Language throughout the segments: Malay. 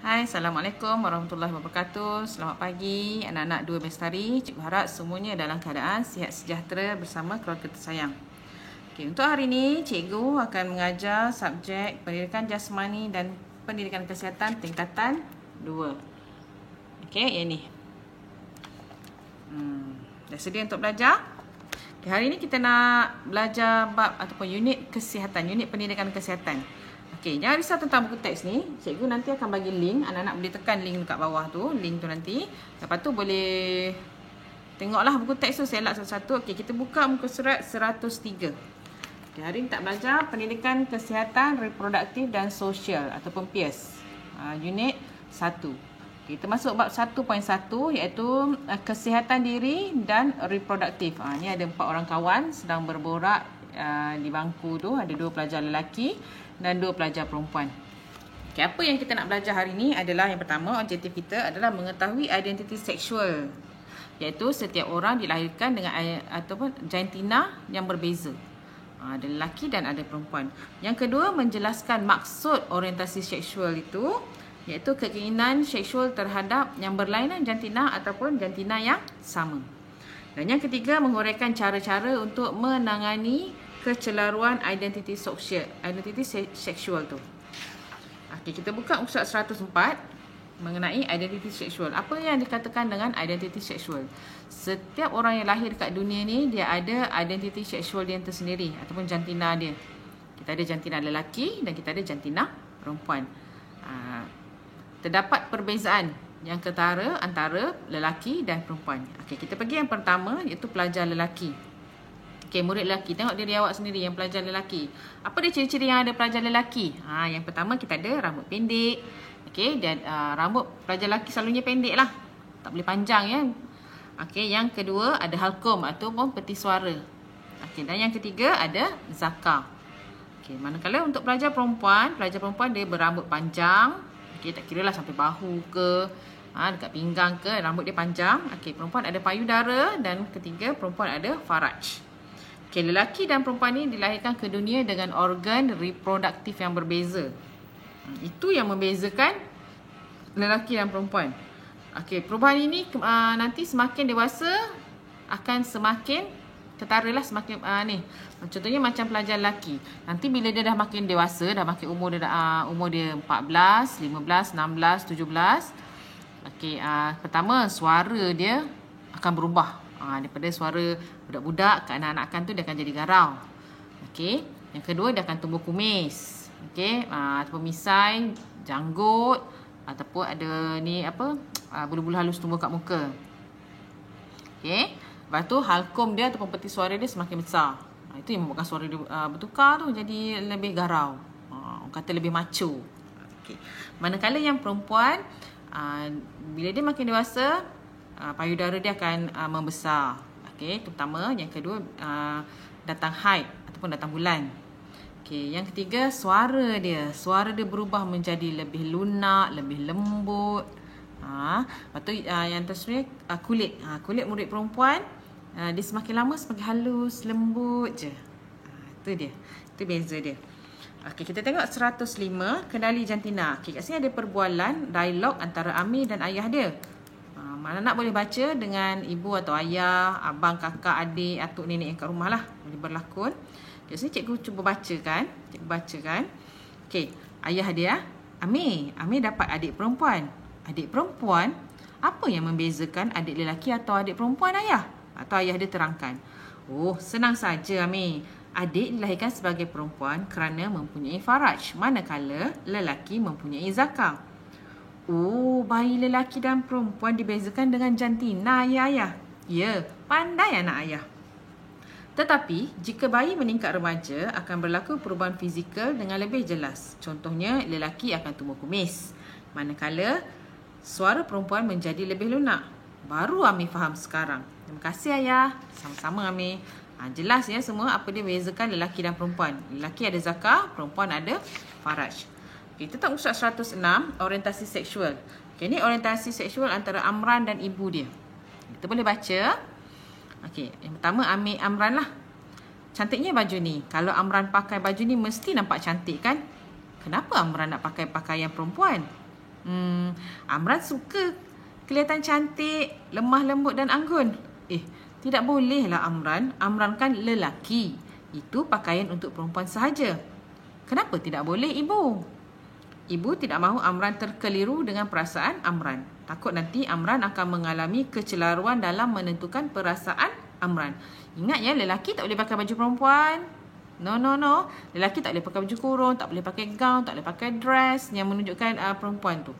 Hai, Assalamualaikum warahmatullahi wabarakatuh. Selamat pagi anak-anak dua bestari. Cikgu harap semuanya dalam keadaan sihat sejahtera bersama keluarga tersayang. Okey, untuk hari ini cikgu akan mengajar subjek pendidikan jasmani dan pendidikan kesihatan tingkatan 2. Okey, ini. Dah sedia untuk belajar? Okay, hari ini kita nak belajar bab ataupun unit kesihatan, unit pendidikan kesihatan. Okey, jangan risau tentang buku teks ni. Cikgu nanti akan bagi link. Anak-anak boleh tekan link dekat bawah tu. Link tu nanti. Lepas tu boleh tengoklah buku teks tu. Selak satu-satu. Okey, kita buka muka surat 103. Okey, hari ni tak belajar pendidikan kesihatan reproduktif dan sosial ataupun PIAS. Unit 1. Kita masuk bab 1.1 iaitu kesihatan diri dan reproduktif. Ni ada 4 orang kawan sedang berborak di bangku tu. Ada 2 pelajar lelaki dan 2 pelajar perempuan. Okay, apa yang kita nak belajar hari ini adalah yang pertama, objektif kita adalah mengetahui identiti seksual. Iaitu setiap orang dilahirkan dengan ataupun jantina yang berbeza. Ada lelaki dan ada perempuan. Yang kedua, menjelaskan maksud orientasi seksual itu, iaitu keinginan seksual terhadap yang berlainan jantina ataupun jantina yang sama. Dan yang ketiga, menguraikan cara-cara untuk menangani kecelaruan identiti seksual tu. Okey, kita buka surat 104 mengenai identiti seksual. Apa yang dikatakan dengan identiti seksual? Setiap orang yang lahir kat dunia ni dia ada identiti seksual dia tersendiri ataupun jantina dia. Kita ada jantina lelaki dan kita ada jantina perempuan. Terdapat perbezaan yang ketara antara lelaki dan perempuan. Okey, kita pergi yang pertama iaitu pelajar lelaki. Okey, murid lelaki. Tengok diri awak sendiri yang pelajar lelaki. Apa dia ciri-ciri yang ada pelajar lelaki? Yang pertama kita ada rambut pendek. Okey, dan rambut pelajar lelaki selalunya pendek lah. Tak boleh panjang ya. Okey, yang kedua ada halkom ataupun peti suara. Okey, dan yang ketiga ada zakar. Okey, manakala untuk pelajar perempuan dia berambut panjang. Okey, tak kira lah sampai bahu ke, dekat pinggang ke, rambut dia panjang. Okey, perempuan ada payudara dan ketiga perempuan ada faraj. Okey, lelaki dan perempuan ni dilahirkan ke dunia dengan organ reproduktif yang berbeza. Itu yang membezakan lelaki dan perempuan. Okey, perubahan ini nanti semakin dewasa akan semakin ketara lah, semakin ni. Contohnya macam pelajar lelaki. Nanti bila dia dah makin dewasa, dah makin umur dia umur dia 14, 15, 16, 17. Okey, pertama suara dia akan berubah. Daripada suara budak-budak ke anak-anakan tu dia akan jadi garau. Okey, yang kedua dia akan tumbuh kumis. Okey, ataupun misai, janggut ataupun ada ni bulu-bulu halus tumbuh kat muka. Okey, lepas tu halkom dia ataupun peti suara dia semakin besar. Itu yang membuatkan suara dia bertukar tu jadi lebih garau. Orang kata lebih macho. Okey, manakala yang perempuan bila dia makin dewasa, payudara dia akan membesar. Okey, terutama yang kedua datang haid ataupun datang bulan. Okey, yang ketiga suara dia berubah menjadi lebih lunak, lebih lembut. Lepas tu yang tersedia kulit murid perempuan dia semakin lama semakin halus, lembut je. Itu dia. Itu beza dia. Okey, kita tengok 105 kendali jantina. Okey, kat sini ada perbualan dialog antara Amir dan ayah dia. Mana nak boleh baca dengan ibu atau ayah, abang, kakak, adik, atuk, nenek yang kat rumah lah. Boleh berlakon. Okay, sini cikgu cuba bacakan. Okey, ayah dia, Amir dapat adik perempuan. Adik perempuan, apa yang membezakan adik lelaki atau adik perempuan ayah? Atau ayah dia terangkan. Oh, senang saja Amir. Adik dilahirkan sebagai perempuan kerana mempunyai faraj. Manakala lelaki mempunyai zakar. Oh, bayi lelaki dan perempuan dibezakan dengan jantina ya ayah. Ya, pandai anak ayah. Tetapi, jika bayi meningkat remaja, akan berlaku perubahan fizikal dengan lebih jelas. Contohnya, lelaki akan tumbuh kumis. Manakala, suara perempuan menjadi lebih lunak. Baru Amir faham sekarang. Terima kasih ayah. Sama-sama Amir. Jelas ya semua apa dia bezakan lelaki dan perempuan. Lelaki ada zakar, perempuan ada faraj. Kita tengok surat 106, orientasi seksual. Okay, ini orientasi seksual antara Amran dan ibu dia. Kita boleh baca. Okey, yang pertama Amran lah. Cantiknya baju ni. Kalau Amran pakai baju ni mesti nampak cantik kan? Kenapa Amran nak pakai pakaian perempuan? Amran suka kelihatan cantik, lemah lembut dan anggun. Tidak bolehlah Amran. Amran kan lelaki. Itu pakaian untuk perempuan sahaja. Kenapa tidak boleh ibu? Ibu tidak mahu Amran terkeliru dengan perasaan Amran. Takut nanti Amran akan mengalami kecelaruan dalam menentukan perasaan Amran. Ingat ya, lelaki tak boleh pakai baju perempuan. No. Lelaki tak boleh pakai baju kurung, tak boleh pakai gown, tak boleh pakai dress yang menunjukkan perempuan tu.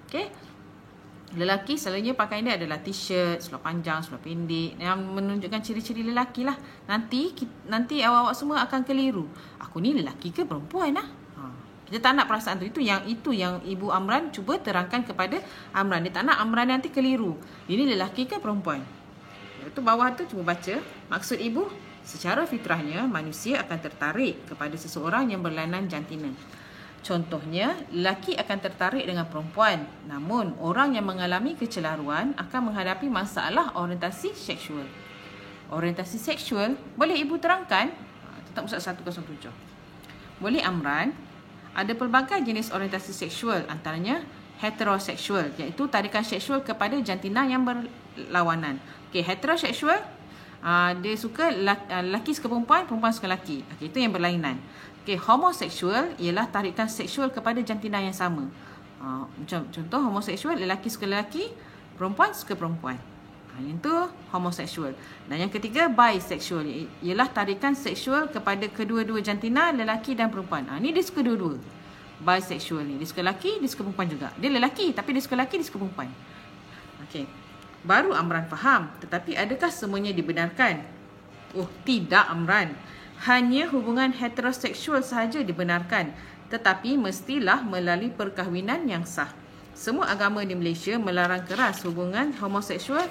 Okay? Lelaki selalunya pakaian dia adalah t-shirt, seluar panjang, seluar pendek yang menunjukkan ciri-ciri lelaki lah. Nanti awak-awak semua akan keliru. Aku ni lelaki ke perempuan lah? Kita tak nak perasaan tu. Itu yang Ibu Amran cuba terangkan kepada Amran. Dia tak nak Amran nanti keliru. Ini lelaki ke perempuan? Itu bawah tu cuba baca. Maksud ibu, secara fitrahnya manusia akan tertarik kepada seseorang yang berlainan jantina. Contohnya, lelaki akan tertarik dengan perempuan. Namun, orang yang mengalami kecelaruan akan menghadapi masalah orientasi seksual. Orientasi seksual, boleh ibu terangkan? Tetap Ustaz 107. Boleh Amran? Ada pelbagai jenis orientasi seksual, antaranya heteroseksual, iaitu tarikan seksual kepada jantina yang berlawanan. Heteroseksual, dia suka lelaki suka perempuan, perempuan suka lelaki. Itu yang berlainan. Homoseksual ialah tarikan seksual kepada jantina yang sama. Macam contoh homoseksual, lelaki suka lelaki, perempuan suka perempuan. Yang tu homoseksual. Dan yang ketiga, bisexual, ialah tarikan seksual kepada kedua-dua jantina, lelaki dan perempuan. Ni dia suka dua-dua. Bisexual ni, dia suka lelaki, dia suka perempuan juga. Dia lelaki tapi dia suka lelaki, dia suka perempuan. Baru Amran faham. Tetapi adakah semuanya dibenarkan? Tidak Amran. Hanya hubungan heteroseksual sahaja dibenarkan. Tetapi mestilah melalui perkahwinan yang sah. Semua agama di Malaysia melarang keras hubungan homoseksual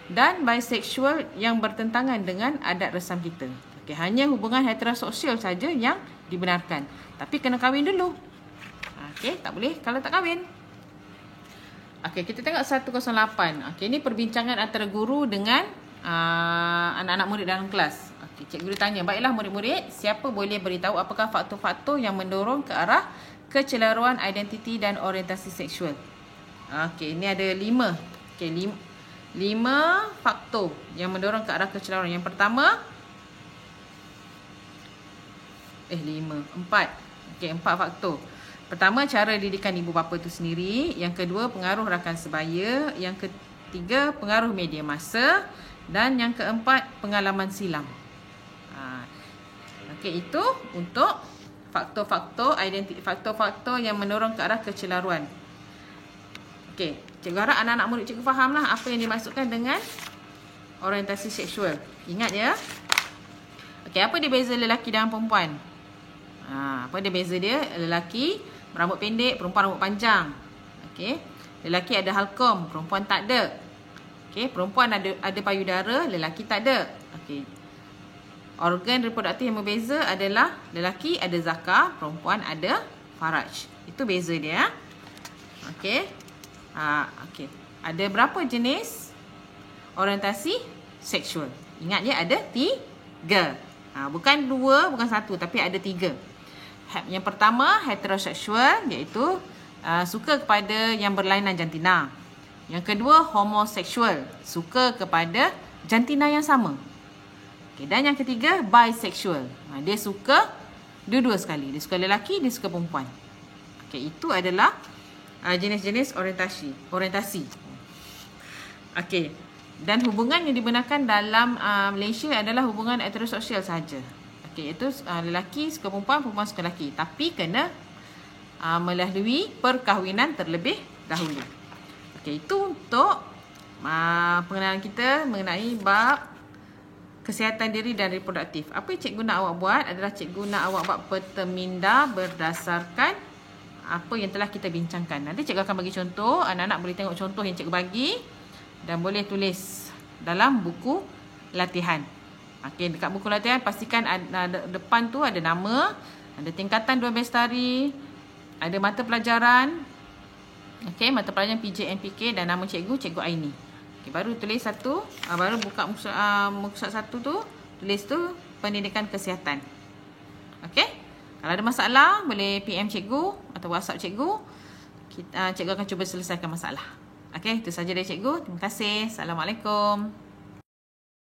dan bisexual yang bertentangan dengan adat resam kita. Hanya hubungan heteroseksual saja yang dibenarkan. Tapi kena kahwin dulu. Tak boleh kalau tak kahwin. Kita tengok 108. Ini perbincangan antara guru dengan anak-anak murid dalam kelas. Cikgu tanya, baiklah murid-murid, siapa boleh beritahu apakah faktor-faktor yang mendorong ke arah kecelaruan identiti dan orientasi seksual? Ini ada 5. 5 faktor yang mendorong ke arah kecelaruan. Yang pertama 4 faktor. Pertama, cara didikan ibu bapa itu sendiri. Yang kedua, pengaruh rakan sebaya. Yang ketiga, pengaruh media massa. Dan yang keempat, pengalaman silam. Itu untuk faktor-faktor yang mendorong ke arah kecelaruan. Cikgu harap anak-anak murid cikgu fahamlah apa yang dimaksudkan dengan orientasi seksual. Ingat ya. Apa dia beza lelaki dan perempuan? Apa dia beza dia? Lelaki rambut pendek, perempuan rambut panjang. Lelaki ada halkom, perempuan tak ada. Perempuan ada payudara, lelaki tak ada. Organ reproduktif yang berbeza adalah lelaki ada zakar, perempuan ada faraj. Itu beza dia. Ada berapa jenis orientasi seksual? Ingat dia ada 3. Bukan 2, bukan 1, tapi ada 3. Yang pertama, heteroseksual, iaitu suka kepada yang berlainan jantina. Yang kedua, homoseksual, suka kepada jantina yang sama. Dan yang ketiga, bisexual. Dia suka dua-dua sekali. Dia suka lelaki, dia suka perempuan. Itu adalah jenis-jenis orientasi. Dan hubungan yang dibenarkan dalam Malaysia adalah hubungan heteroseksual sahaja. Iaitu lelaki suka perempuan, perempuan suka lelaki. Tapi kena melalui perkahwinan terlebih dahulu. Itu untuk pengenalan kita mengenai bab kesihatan diri dan reproduktif. Apa yang cikgu nak awak buat adalah cikgu nak awak buat peta berdasarkan apa yang telah kita bincangkan. Nanti cikgu akan bagi contoh. Anak-anak boleh tengok contoh yang cikgu bagi dan boleh tulis dalam buku latihan. Dekat buku latihan pastikan depan tu ada nama, ada tingkatan 12 hari, ada mata pelajaran. Mata pelajaran PJ/MPK dan nama cikgu Aini. Baru tulis satu, baru buka muka satu tu, tulis tu pendidikan kesihatan. Kalau ada masalah boleh PM cikgu atau WhatsApp cikgu. Cikgu akan cuba selesaikan masalah. Okey, itu saja dari cikgu. Terima kasih. Assalamualaikum.